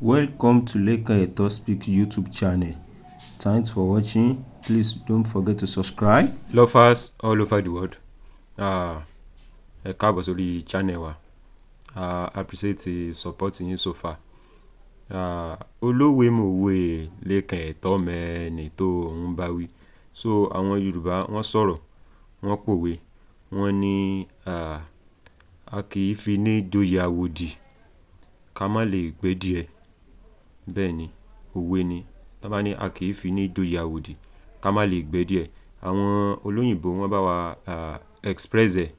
Welcome to Leka Eto Speak YouTube channel. Thanks for watching. Please don't forget to subscribe. Lovers all over the world, ẹ káàbọ̀ sórí channel wa. Appreciate the support yín so far. Olówe mòwe Leka Eto mẹ́ni tó ń bá wí. So àwọn Yorùbá wọ́n sọ̀rọ̀, wọ́n pòwe, wọ́n ní a kì í fini joyè àwòdì ká má lè gbé díẹ̀. Bẹ́ẹ̀ ni, òwe ni. Tá bá ní a kì í fini joyè àwòdì ká má lè gbé díẹ̀. Àwọn olóyìnbó wọ́n bá wa express ẹ̀.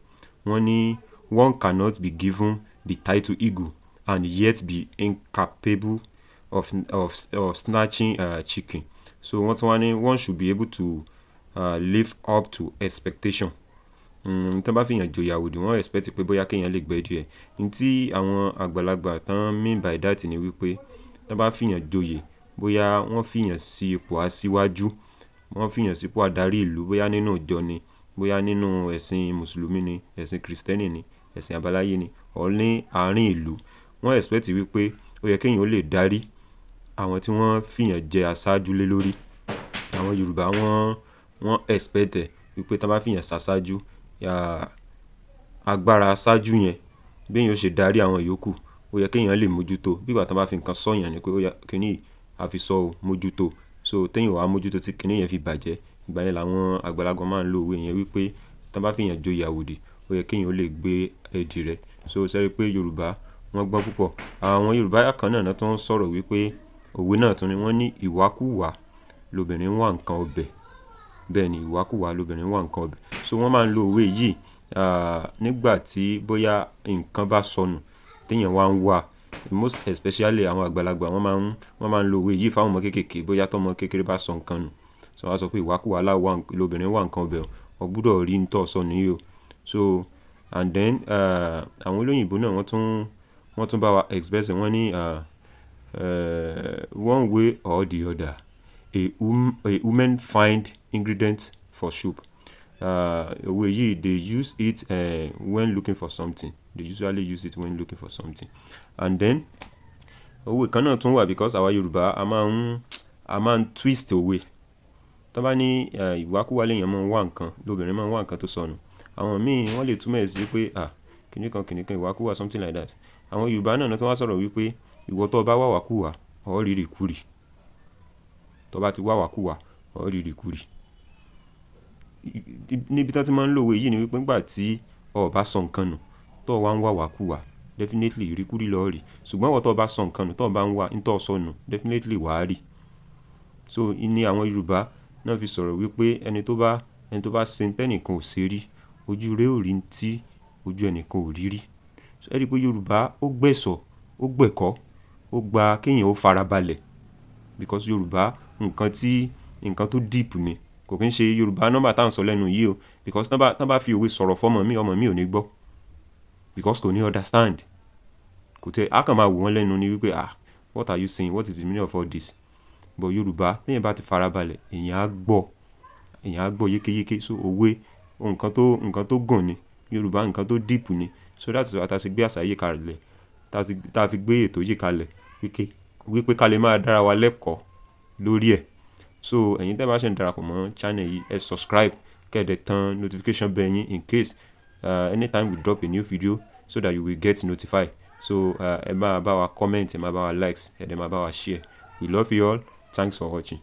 Wọ́n ní one cannot be given the title eagle and yet be incapable of snatching chicken. So wọ́n tún wá ní one should be able to live up to expectation. Tó bá fìyàn joyè àwòdì wọ́n expect pé bóyá kéèyàn lè gbé díẹ̀. Ní tí àwọn àgbàlagbà tán mean by that ni wípé tó bá fìyàn joyè bóyá wọ́n fìyàn sí ipò aṣíwájú, wọ́n fìyàn sípò adarí ìlú, bóyá nínú ìjọ ni, bóyá nínú ẹ̀sìn mùsùlùmí ni, ẹ̀sìn kìrìsìtẹ́nì ni, ẹ̀sìn àbáláyé ni, or ní àárín ìlú. Wọ́n expect wípé ó yẹ kéèyàn ó lè darí àwọn tí wọ́n fìyàn jẹ aṣáájú lé lórí. Àwọn Yorùbá wọ́n expect ẹ̀ wípé tó bá fìyàn ṣaṣáájú, agbára aṣáájú yẹn béèyàn ó ṣe darí àwọn yòókù, ó yẹ kéèyàn lè mójútó. Bí ìgbà tó bá fi nǹkan sọ́yàn ni pé ó yẹ kíní yìí a fi sọ ọ́ mójútó. So téèyàn ò wá mójútó tí kíní yẹn fi bàjẹ́. Ìgbà yẹn làwọn àgbàlagbà máa ń lo òwe yẹn wípé tó bá fìyàn joyè àwòdì ó yẹ kéèyàn ó lè gbé ẹdì rẹ̀. So ṣé rí pé Yorùbá wọ́n gbọ́n púpọ̀. Àwọn Yorùbá kan náà tó ń sọ̀rọ̀ wípé òwe náà tún ni wọ́n ní ìwàkuwà lobìnrin wá nǹkan ọbẹ̀. Bẹ́ẹ̀ ni, ìwàkuwà lobìnrin wá nǹkan ọbẹ̀. So wọ́n máa ń lo òwe yìí nígbà tí bóyá nǹkan bá sọnù téèyàn wá ń wà. Most especially àwọn àgbàlagbà wọ́n máa ń lo òwe yìí fáwọn ọmọ kéékèèké bóyá tọ́mọ kékeré bá sọ nǹkan nù. So wọ́n á sọ pé ìwàkuwà lobìnrin wá nǹkan ọbẹ̀, o gbúdọ̀ rí ń tọ́ sọnù yìí o. So and then àwọn olóyìnbó náà wọ́n tún bá wa express wọ́n ní one way or the other a woman find ingredient for soup. Òwe yìí they use it when looking for something. They usually use it when looking for something. And then òwe kan náà tún wà because àwa Yorùbá a máa ń twist òwe. Tó bá ní ìwàkuwà lèèyàn máa ń wá nǹkan, lobìnrin máa ń wá nǹkan tó sọnù. Àwọn míì wọ́n lè túmọ̀ sí pé kìnìkan ìwàkuwà something like that. Àwọn Yorùbá náà tó wá sọ̀rọ̀ wípé ìwọ tó bá wá wàkuwà ó rí ìrìkúrì. Tó bá ti wá wàkuwà ó rí ìrìkúrì. Níbi tí wọ́n ti máa ń lo òwe yìí ni wípé nígbà tí o bá sọ nǹkan nù tó wá ń wá wàkuwà, definitely ìrìkúrì ló rí. Ṣùgbọ́n ìwọ tó bá sọ nǹkan nù tó bá ń wá ń tọ́ sọnù, definitely wà á rí. So ní àwọn Yorùbá náà fi sọ̀rọ̀ wípé ẹni tó bá ṣe tẹ́nìkan ò ṣe rí, ojú rẹ̀ ò rí tí ojú ẹnìkan ò rí rí. So ẹ rí pé Yorùbá ó gbẹ̀sọ̀, ó gbẹ̀kọ́, ó gba kéèyàn ó farabalẹ̀ because Yorùbá nǹkan tó deep ni. Kò kí ń ṣe Yorùbá nọ́mbà tá à ń sọ lẹ́nu yìí o, because tán bá fi òwe sọ̀rọ̀ fọ́mọ mi, ọmọ mi ò ní gbọ́ because kò ní understand. Kò tẹ́ a kàn máa wò wọ́n lẹ́nu ni wípé what are you saying, what is the meaning of all this? But Yorùbá téèyàn bá ti farabalẹ̀ èèyàn á gbọ́ yékéyéké. So òwe nǹkan tó gùn ni, Yorùbá nǹkan tó deep ni. So that is why tá a ṣe gbé àṣà yìí kalẹ̀, tá a fi gbé ètò yìí kalẹ̀ wípé ká lè máa dára wa lẹ́kọ̀ọ́ lórí ẹ̀. So ẹ̀yin tẹ́ bá ṣe ń darapọ̀ mọ́ channel yìí, ẹ subscribe, kẹ́ẹ̀dẹ̀ tan notification bell yín in case anytime we drop a new video so that you will get notified. So ẹ máa bá wa comment, ẹ máa bá wa likes, ẹ dẹ̀ máa bá wa share. We love you all. Thanks for watching.